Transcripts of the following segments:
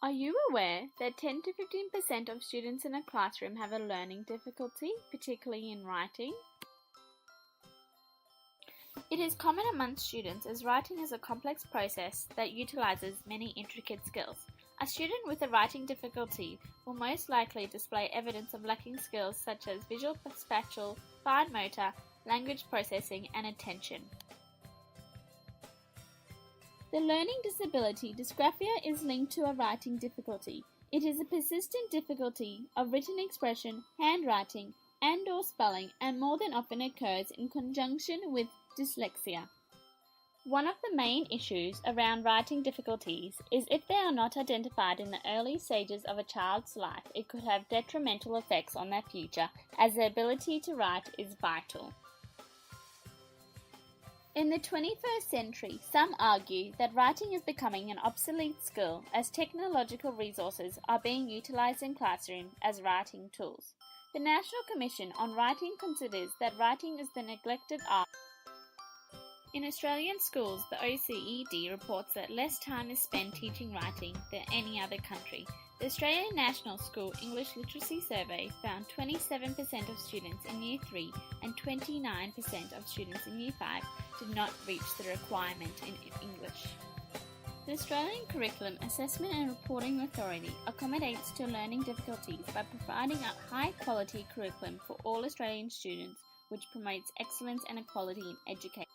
Are you aware that 10 to 15% of students in a classroom have a learning difficulty, particularly in writing? It is common amongst students as writing is a complex process that utilizes many intricate skills. A student with a writing difficulty will most likely display evidence of lacking skills such as visual, spatial, fine motor, language processing, and attention. The learning disability dysgraphia is linked to a writing difficulty. It is a persistent difficulty of written expression, handwriting, and/or spelling, and more than often occurs in conjunction with dyslexia. One of the main issues around writing difficulties is if they are not identified in the early stages of a child's life, it could have detrimental effects on their future, as the ability to write is vital. In the 21st century, some argue that writing is becoming an obsolete skill as technological resources are being utilized in classrooms as writing tools. The National Commission on Writing considers that writing is the neglected art. In Australian schools, the OECD reports that less time is spent teaching writing than any other country. The Australian National School English Literacy Survey found 27% of students in Year 3 and 29% of students in Year 5 did not reach the requirement in English. The Australian Curriculum Assessment and Reporting Authority accommodates to learning difficulties by providing a high-quality curriculum for all Australian students, which promotes excellence and equality in education.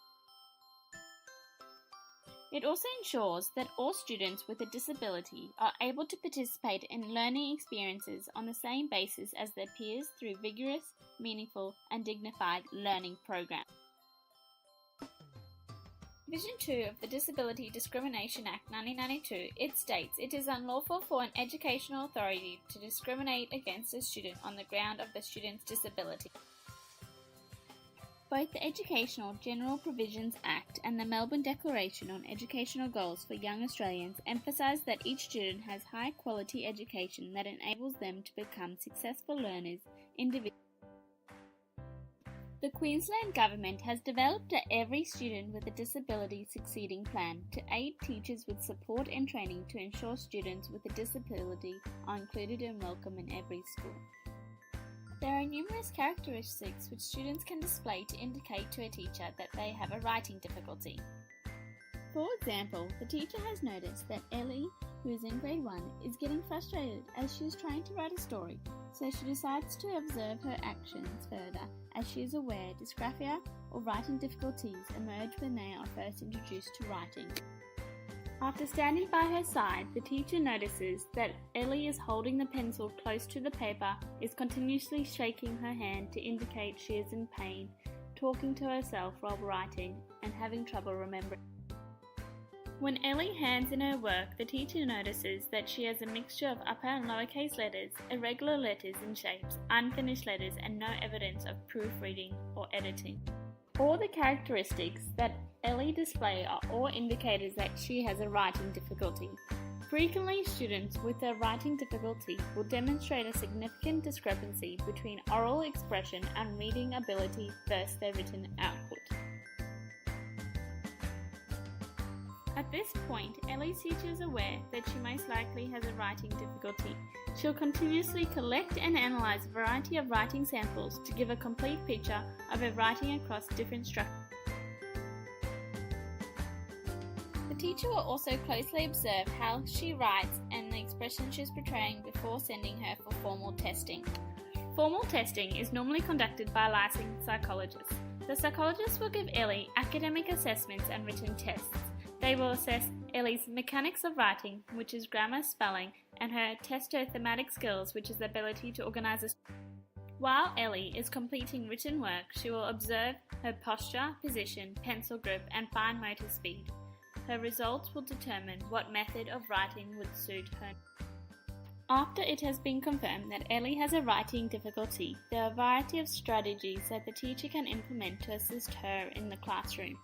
It also ensures that all students with a disability are able to participate in learning experiences on the same basis as their peers through vigorous, meaningful, and dignified learning programs. Division 2 of the Disability Discrimination Act 1992, it states it is unlawful for an educational authority to discriminate against a student on the ground of the student's disability. Both the Educational General Provisions Act and the Melbourne Declaration on Educational Goals for Young Australians emphasise that each student has high-quality education that enables them to become successful learners individually. The Queensland Government has developed a Every Student with a Disability Succeeding plan to aid teachers with support and training to ensure students with a disability are included and welcome in every school. There are numerous characteristics which students can display to indicate to a teacher that they have a writing difficulty. For example, the teacher has noticed that Ellie, who is in grade 1, is getting frustrated as she is trying to write a story, so she decides to observe her actions further as she is aware dysgraphia or writing difficulties emerge when they are first introduced to writing. After standing by her side, the teacher notices that Ellie is holding the pencil close to the paper, is continuously shaking her hand to indicate she is in pain, talking to herself while writing, and having trouble remembering. When Ellie hands in her work, the teacher notices that she has a mixture of upper and lowercase letters, irregular letters and shapes, unfinished letters, and no evidence of proofreading or editing. All the characteristics that Ellie displays are all indicators that she has a writing difficulty. Frequently, students with a writing difficulty will demonstrate a significant discrepancy between oral expression and reading ability versus their written output. At this point, Ellie's teacher is aware that she most likely has a writing difficulty. She'll continuously collect and analyse a variety of writing samples to give a complete picture of her writing across different structures. The teacher will also closely observe how she writes and the expression she is portraying before sending her for formal testing. Formal testing is normally conducted by a licensed psychologist. The psychologist will give Ellie academic assessments and written tests. They will assess Ellie's mechanics of writing, which is grammar, spelling, and test her thematic skills, which is the ability to organise a story. While Ellie is completing written work, she will observe her posture, position, pencil grip, and fine motor speed. Her results will determine what method of writing would suit her. After it has been confirmed that Ellie has a writing difficulty, there are a variety of strategies that the teacher can implement to assist her in the classroom.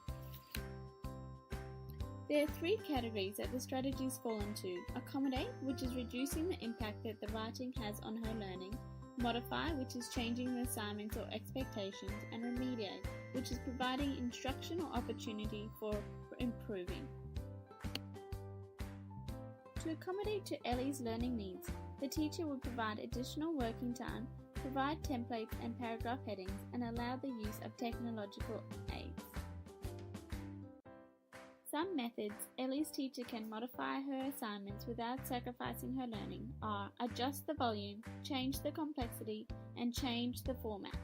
There are 3 categories that the strategies fall into: accommodate, which is reducing the impact that the writing has on her learning; modify, which is changing the assignments or expectations; and remediate, which is providing instruction or opportunity for improving. To accommodate to Ellie's learning needs, the teacher will provide additional working time, provide templates and paragraph headings, and allow the use of technological aids. Some methods Ellie's teacher can modify her assignments without sacrificing her learning are adjust the volume, change the complexity, and change the format.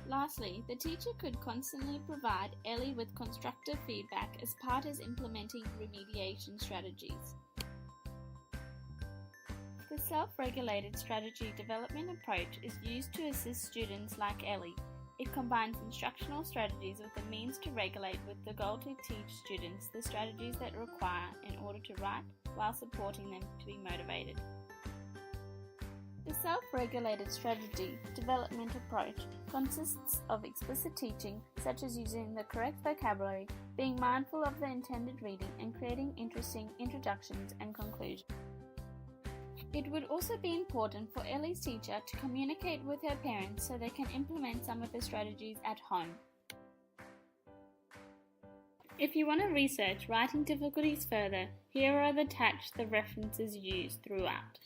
Lastly, the teacher could constantly provide Ellie with constructive feedback as part of implementing remediation strategies. The self-regulated strategy development approach is used to assist students like Ellie. It combines instructional strategies with the means to regulate with the goal to teach students the strategies that require in order to write while supporting them to be motivated. The self-regulated strategy development approach consists of explicit teaching, such as using the correct vocabulary, being mindful of the intended reading, and creating interesting introductions and conclusions. It would also be important for Ellie's teacher to communicate with her parents so they can implement some of the strategies at home. If you want to research writing difficulties further, here are attached the references used throughout.